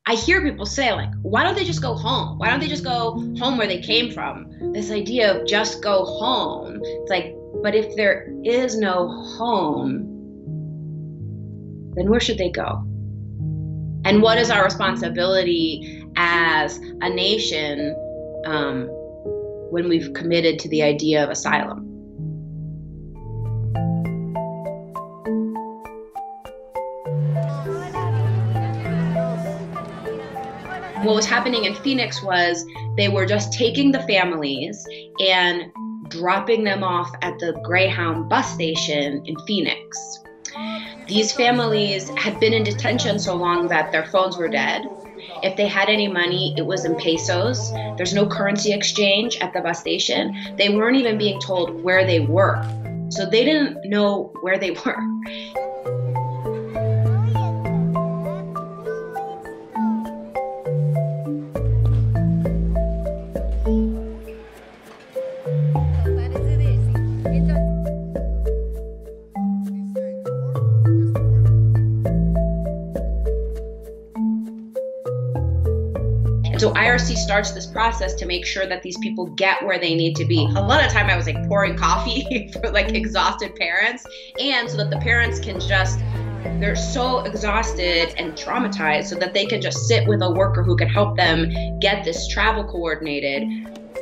I hear people say, like, why don't they just go home? Why don't they just go home where they came from? This idea of just go home. It's like, but if there is no home, then where should they go? And what is our responsibility as a nation when we've committed to the idea of asylum? What was happening in Phoenix was they were just taking the families and dropping them off at the Greyhound bus station in Phoenix. These families had been in detention so long that their phones were dead. If they had any money, it was in pesos. There's no currency exchange at the bus station. They weren't even being told where they were. So they didn't know where they were. And so IRC starts this process to make sure that these people get where they need to be. A lot of time I was like pouring coffee for like exhausted parents, and so that the parents can just, they're so exhausted and traumatized, so that they can just sit with a worker who can help them get this travel coordinated.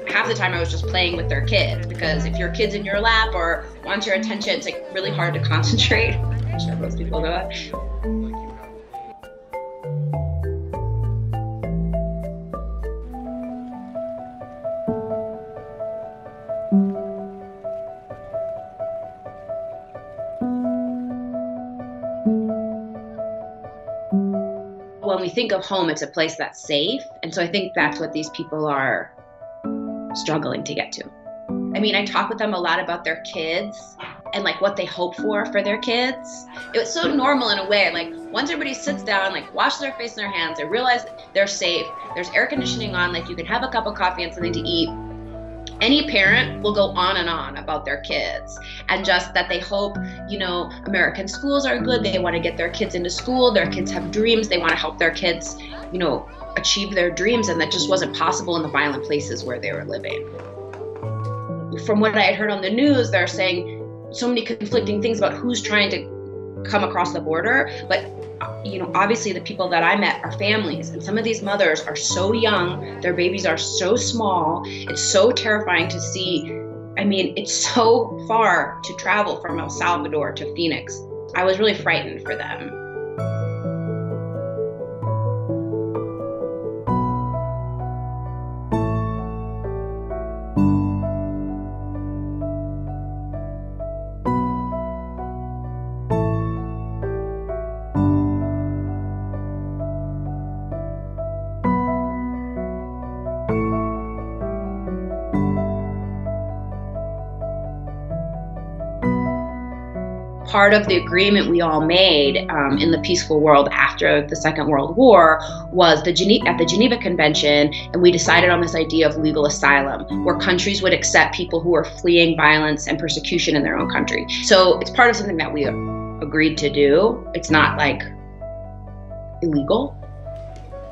Half the time I was just playing with their kids, because if your kid's in your lap or wants your attention, it's like really hard to concentrate. I'm sure most people know that. When we think of home, it's a place that's safe. And so I think that's what these people are struggling to get to. I mean, I talk with them a lot about their kids and like what they hope for their kids. It was so normal in a way. Like once everybody sits down, like washes their face and their hands, they realize they're safe. There's air conditioning on, like you can have a cup of coffee and something to eat. Any parent will go on and on about their kids, and just that they hope, you know, American schools are good. They want to get their kids into school. Their kids have dreams. They want to help their kids, you know, achieve their dreams. And that just wasn't possible in the violent places where they were living. From what I had heard on the news, they're saying so many conflicting things about who's trying to come across the border. But you know, obviously the people that I met are families, and some of these mothers are so young, their babies are so small. It's so terrifying to see. I mean, it's so far to travel from El Salvador to Phoenix. I was really frightened for them. Part of the agreement we all made in the peaceful world after the Second World War was at the Geneva Convention, and we decided on this idea of legal asylum, where countries would accept people who are fleeing violence and persecution in their own country. So it's part of something that we agreed to do. It's not like illegal.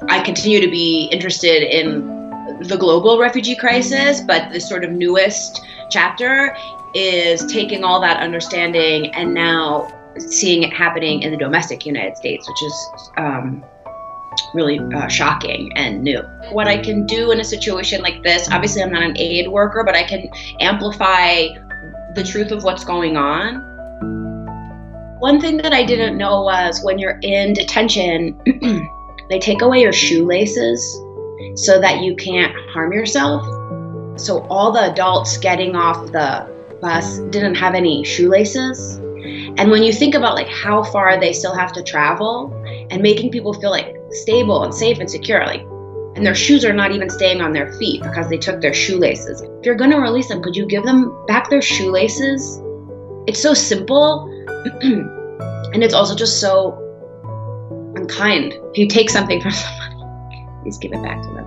I continue to be interested in the global refugee crisis, but the sort of newest chapter is taking all that understanding and now seeing it happening in the domestic United States, which is really shocking and new. What I can do in a situation like this, obviously I'm not an aid worker, but I can amplify the truth of what's going on. One thing that I didn't know was when you're in detention, they take away your shoelaces so that you can't harm yourself. So all the adults getting off the bus didn't have any shoelaces. And when you think about like how far they still have to travel and making people feel like stable and safe and secure, like, and their shoes are not even staying on their feet because they took their shoelaces. If you're gonna release them, could you give them back their shoelaces? It's so simple, and it's also just so unkind. If you take something from somebody, please give it back to them.